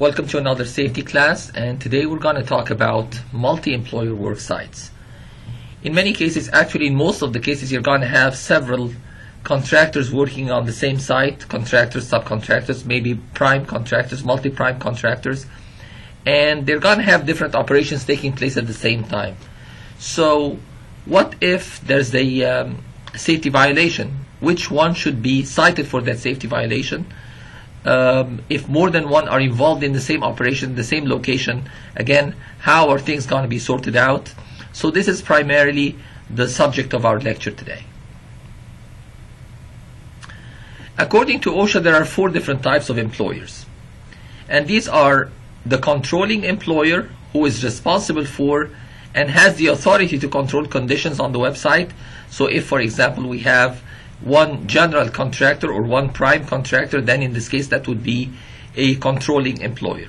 Welcome to another safety class, and today we're going to talk about multi-employer work sites. In many cases, actually in most of the cases, you're going to have several contractors working on the same site, contractors, subcontractors, maybe prime contractors, multi-prime contractors, and they're going to have different operations taking place at the same time. So what if there's a safety violation? Which one should be cited for that safety violation? If more than one are involved in the same operation, the same location, again, how are things going to be sorted out? So this is primarily the subject of our lecture today. According to OSHA, there are 4 different types of employers. And these are the controlling employer, who is responsible for and has the authority to control conditions on the website. So if, for example, we have one general contractor or one prime contractor, then in this case that would be a controlling employer.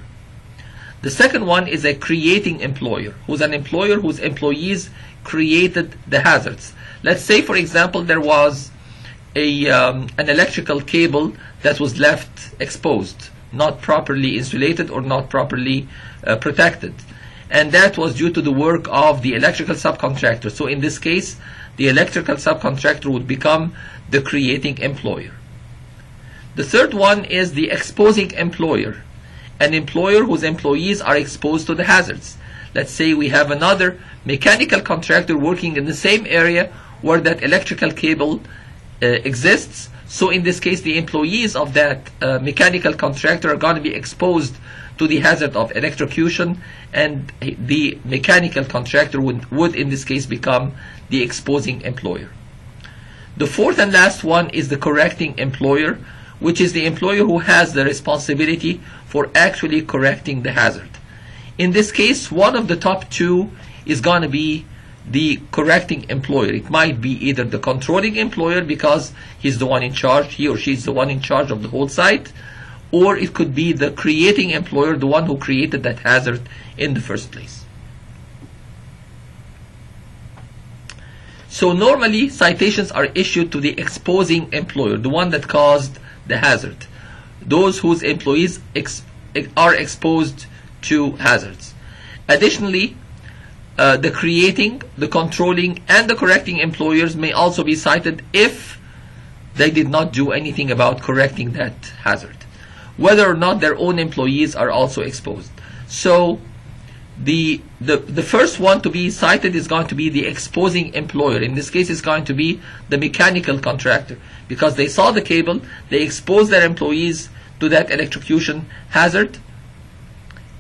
The second one is a creating employer, who's an employer whose employees created the hazards. Let's say, for example, there was an electrical cable that was left exposed, not properly insulated or not properly protected, and that was due to the work of the electrical subcontractor. So in this case, the electrical subcontractor would become the creating employer. The third one is the exposing employer, an employer whose employees are exposed to the hazards. Let's say we have another mechanical contractor working in the same area where that electrical cable exists. So in this case, the employees of that mechanical contractor are going to be exposed to the hazard of electrocution, and the mechanical contractor would in this case become the exposing employer. The fourth and last one is the correcting employer, which is the employer who has the responsibility for actually correcting the hazard. In this case, one of the top 2 is going to be the correcting employer. It might be either the controlling employer, because he's the one in charge, he or she is the one in charge of the whole site, or it could be the creating employer, the one who created that hazard in the first place. So normally citations are issued to the exposing employer, the one that caused the hazard, those whose employees are exposed to hazards. Additionally, the creating, the controlling, and the correcting employers may also be cited if they did not do anything about correcting that hazard, whether or not their own employees are also exposed. So the first one to be cited is going to be the exposing employer. In this case, it's going to be the mechanical contractor, because they saw the cable, they exposed their employees to that electrocution hazard,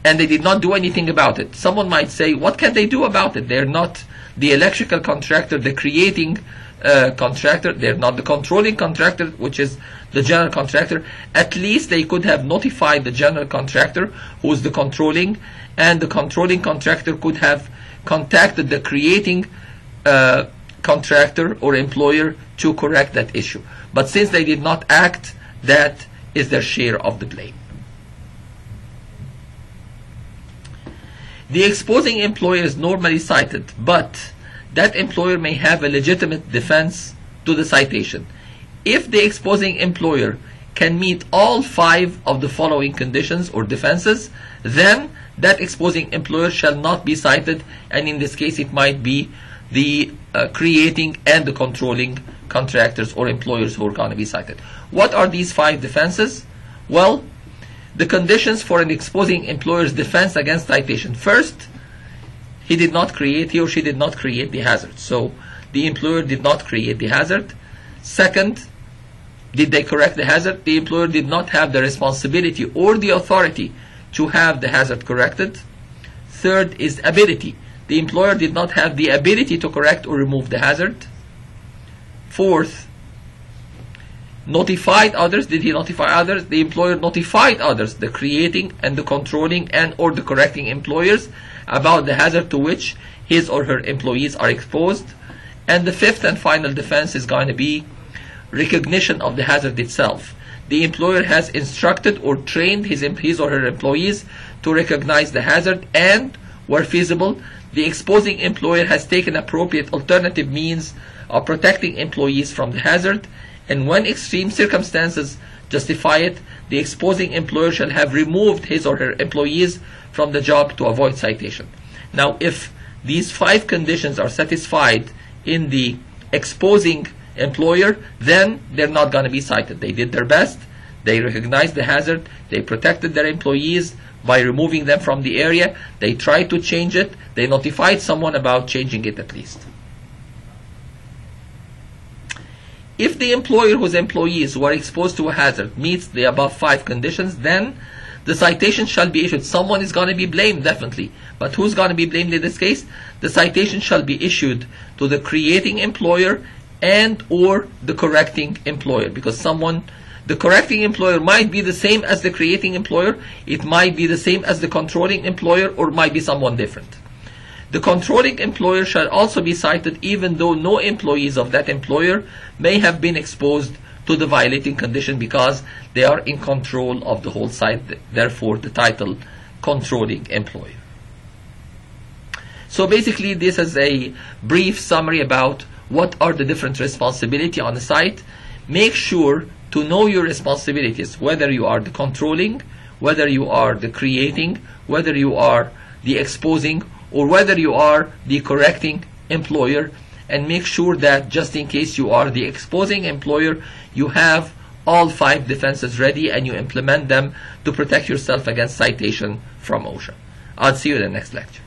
and they did not do anything about it. Someone might say, what can they do about it? They're not the electrical contractor, the creating contractor, they're not the controlling contractor, which is the general contractor. At least they could have notified the general contractor, who is the controlling, and the controlling contractor could have contacted the creating contractor or employer to correct that issue. But since they did not act, that is their share of the blame. The exposing employer is normally cited, but that employer may have a legitimate defense to the citation. If the exposing employer can meet all 5 of the following conditions or defenses, then that exposing employer shall not be cited, and in this case it might be the creating and the controlling contractors or employers who are going to be cited. What are these 5 defenses? Well, the conditions for an exposing employer's defense against citation. First, he or she did not create the hazard. So the employer did not create the hazard. Second, did they correct the hazard? The employer did not have the responsibility or the authority to have the hazard corrected. Third is ability. The employer did not have the ability to correct or remove the hazard. Fourth, notified others. Did he notify others? The employer notified others, the creating and the controlling and or the correcting employers, about the hazard to which his or her employees are exposed. And the fifth and final defense is going to be recognition of the hazard itself. The employer has instructed or trained his or her employees to recognize the hazard, and where feasible, the exposing employer has taken appropriate alternative means of protecting employees from the hazard, and when extreme circumstances justify it. The exposing employer shall have removed his or her employees from the job to avoid citation. Now, if these 5 conditions are satisfied in the exposing employer, then they're not going to be cited. They did their best. They recognized the hazard. They protected their employees by removing them from the area. They tried to change it. They notified someone about changing it at least. If the employer whose employees were exposed to a hazard meets the above 5 conditions, then the citation shall be issued. Someone is going to be blamed, definitely. But who's going to be blamed in this case? The citation shall be issued to the creating employer and or the correcting employer, because the correcting employer might be the same as the creating employer, it might be the same as the controlling employer, or might be someone different. The controlling employer shall also be cited even though no employees of that employer may have been exposed to the violating condition, because they are in control of the whole site, therefore the title controlling employer. So basically this is a brief summary about what are the different responsibilities on the site. Make sure to know your responsibilities, whether you are the controlling, whether you are the creating, whether you are the exposing, or whether you are the correcting employer, and make sure that just in case you are the exposing employer, you have all 5 defenses ready and you implement them to protect yourself against citation from OSHA. I'll see you in the next lecture.